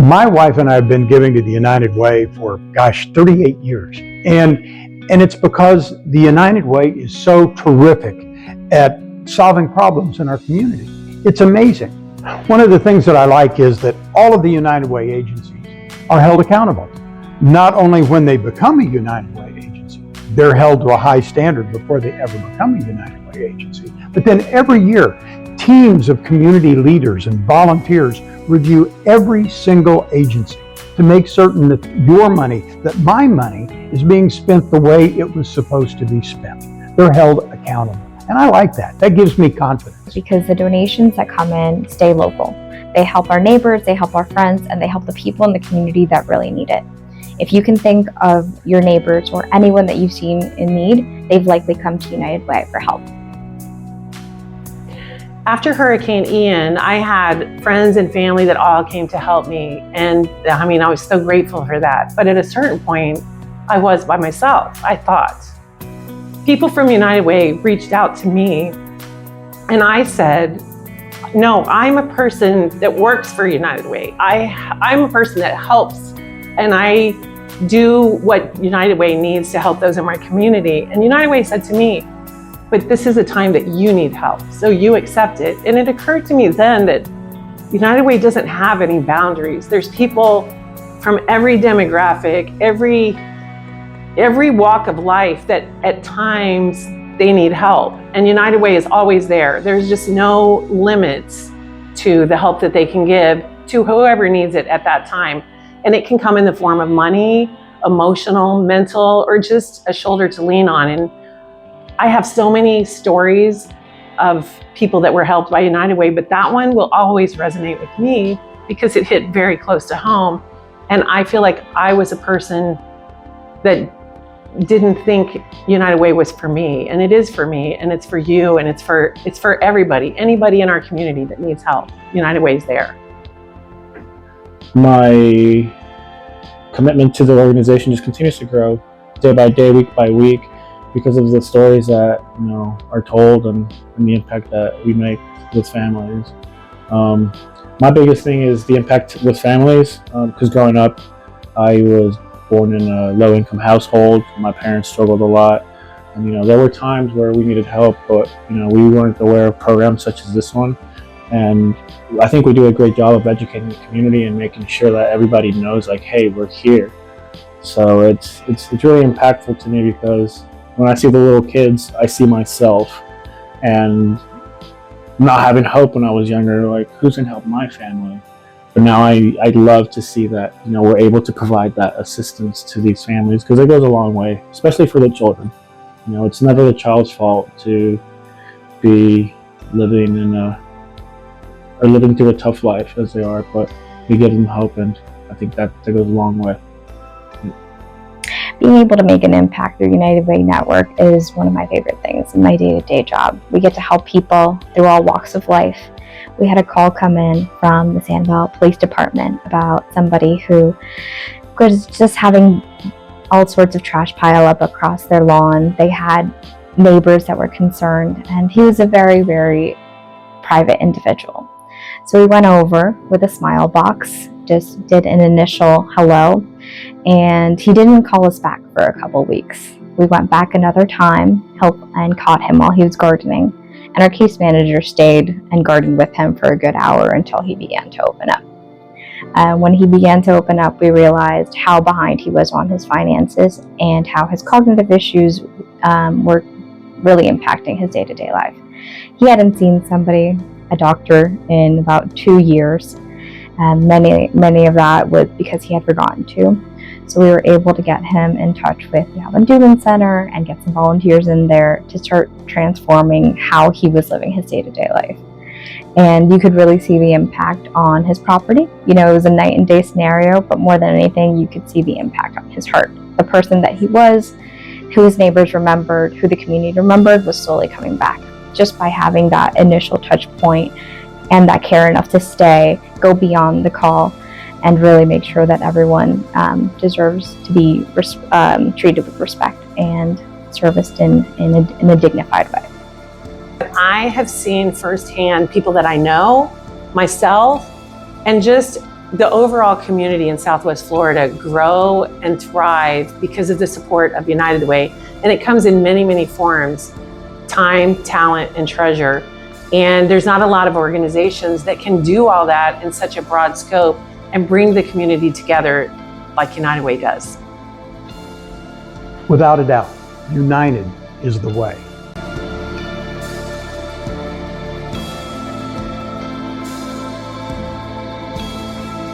My wife and I have been giving to the United Way for, 38 years. And it's because the United Way is so terrific at solving problems in our community. It's amazing. One of the things that I like is that all of the United Way agencies are held accountable. Not only when they become a United Way agency, they're held to a high standard before they ever become a United Way agency, but then every year, teams of community leaders and volunteers review every single agency to make certain that your money, that my money, is being spent the way it was supposed to be spent. They're held accountable. And I like that. That gives me confidence. Because the donations that come in stay local. They help our neighbors, they help our friends, and they help the people in the community that really need it. If you can think of your neighbors or anyone that you've seen in need, they've likely come to United Way for help. After Hurricane Ian, I had friends and family that all came to help me. And I was so grateful for that. But at a certain point, I was by myself, I thought. People from United Way reached out to me and I said, no, I'm a person that works for United Way. I'm a person that helps, and I do what United Way needs to help those in my community. And United Way said to me, but this is a time that you need help, so you accept it. And it occurred to me then that United Way doesn't have any boundaries. There's people from every demographic, every walk of life that at times they need help. And United Way is always there. There's just no limits to the help that they can give to whoever needs it at that time. And it can come in the form of money, emotional, mental, or just a shoulder to lean on. And I have so many stories of people that were helped by United Way, but that one will always resonate with me because it hit very close to home. And I feel like I was a person that didn't think United Way was for me, and it is for me, and it's for you, and it's for everybody, anybody in our community that needs help. United Way is there. My commitment to the organization just continues to grow day by day, week by week, because of the stories that are told and the impact that we make with families. My biggest thing is the impact with families, because growing up, I was born in a low-income household. My parents struggled a lot, and there were times where we needed help, but we weren't aware of programs such as this one. And I think we do a great job of educating the community and making sure that everybody knows, like, hey, we're here. So it's really impactful to me, because when I see the little kids, I see myself, and not having hope when I was younger, like, who's gonna help my family? But now I'd love to see that, we're able to provide that assistance to these families, because it goes a long way, especially for the children. It's never the child's fault to be living through a tough life as they are, but we give them hope, and I think that goes a long way. Being able to make an impact through United Way Network is one of my favorite things in my day-to-day job. We get to help people through all walks of life. We had a call come in from the Sandville Police Department about somebody who was just having all sorts of trash pile up across their lawn. They had neighbors that were concerned, and he was a very, very private individual. So we went over with a smile box, just did an initial hello, and he didn't call us back for a couple weeks. We went back another time, helped and caught him while he was gardening, and our case manager stayed and gardened with him for a good hour until he began to open up. When he began to open up, we realized how behind he was on his finances and how his cognitive issues were really impacting his day-to-day life. He hadn't seen a doctor in about 2 years. Many of that was because he had forgotten to. So we were able to get him in touch with the Alvin Dubin Center and get some volunteers in there to start transforming how he was living his day-to-day life. And you could really see the impact on his property. It was a night and day scenario, but more than anything, you could see the impact on his heart. The person that he was, who his neighbors remembered, who the community remembered, was slowly coming back just by having that initial touch point and that care enough to stay, go beyond the call, and really make sure that everyone deserves to be treated with respect and serviced in a dignified way. I have seen firsthand people that I know, myself, and just the overall community in Southwest Florida grow and thrive because of the support of United Way. And it comes in many, many forms: time, talent, and treasure. And there's not a lot of organizations that can do all that in such a broad scope and bring the community together like United Way does. Without a doubt, United is the way.